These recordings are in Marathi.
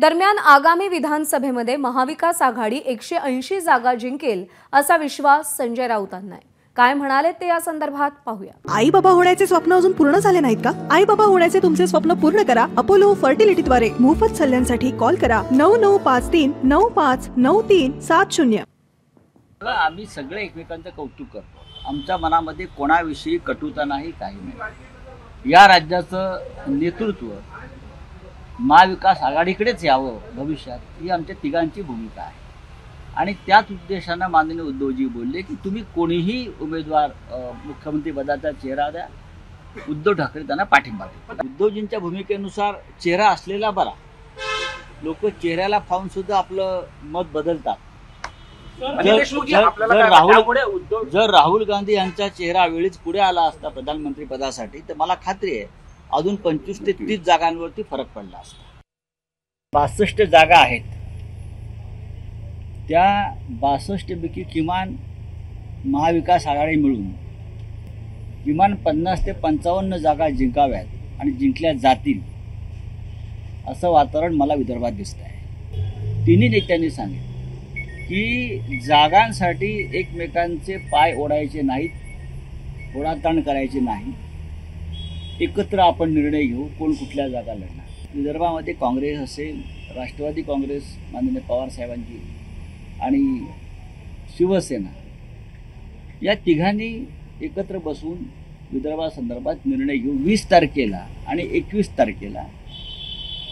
दरम्यान आगामी विधानसभेमध्ये महाविकास आघाडी 180 जागा जिंकेल असा विश्वास संजय राऊतांना आहे। काय म्हणाले ते या संदर्भात पाहूया। आई बाबा होण्याचे स्वप्न अजून पूर्ण झाले नाहीत का? आई बाबा होण्याचे तुमचे स्वप्न पूर्ण करा अपोलो फर्टिलिटी द्वारे। मोफत सल्ल्यांसाठी कॉल करा 9953 959370। आम्ही सगळे एकमेकांचं कौतुक करतो। आमच्या मनामध्ये कोणाविषयी कटुता नाही, काही नाही। या राज्याचं नेतृत्व महाविकास आघाडीकडेच यावं भविष्यात, ही आमच्या तिघांची भूमिका आहे। आणि त्याच उद्देशाने माननीय उद्धवजी बोलले की तुम्ही कोणीही उमेदवार मुख्यमंत्री पदाचा चेहरा द्या, उद्धव ठाकरे त्यांना पाठिंबा देतील। उद्धवजींच्या भूमिकेनुसार चेहरा असलेला बरा, लोक चेहऱ्याला पाहून सुद्धा आपलं मत बदलतात। जर राहुल गांधी यांचा चेहरा वेळीच पुढे आला असता प्रधानमंत्री पदासाठी, तर मला खात्री आहे अजून 25 ते 30 जागांवरती फरक पडला असता। 62 जागा आहेत, त्या 62 पैकी किमान महाविकास आघाडी मिळून किमान 50 ते 55 जागा जिंकाव्यात आणि जिंकल्या जातील असं वातावरण मला विदर्भात दिसत आहे। तिन्ही नेत्यांनी सांगितलं की जागांसाठी एकमेकांचे पाय ओढायचे नाहीत, ओढाताण करायचे नाही, एकत्र आपण निर्णय घेऊ कोण कुठल्या जागा लढणार। विदर्भामध्ये काँग्रेस असेल, राष्ट्रवादी काँग्रेस माननीय पवार साहेबांची आणि शिवसेना, या तिघांनी एकत्र बसून विदर्भासंदर्भात निर्णय घेऊ 20 तारखेला आणि 21 तारखेला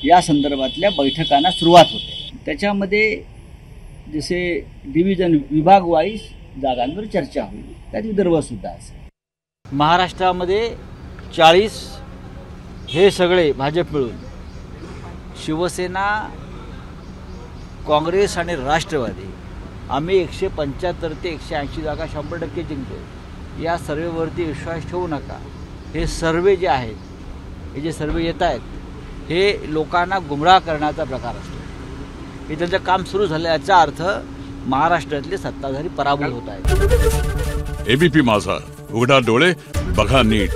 या संदर्भातल्या बैठकांना सुरुवात होते। त्याच्यामध्ये जसे डिव्हिजन विभाग वाईज जागांवर चर्चा होईल, त्यात विदर्भसुद्धा असेल। महाराष्ट्रामध्ये 40 हे सगळे भाजप मिळून शिवसेना, काँग्रेस आणि राष्ट्रवादी आम्ही 175 ते 180 जागा 100% जिंकतो। या सर्वेवरती विश्वास ठेवू नका। हे सर्वे जे आहेत, हे जे सर्वे येत आहेत, हे लोकांना गुमराह करण्याचा प्रकार असतो। हे त्यांचं काम सुरू झालं याचा अर्थ महाराष्ट्रातले सत्ताधारी पराभूत होत आहेत। एबीपी माझा, उघडा डोळे बघा नीट।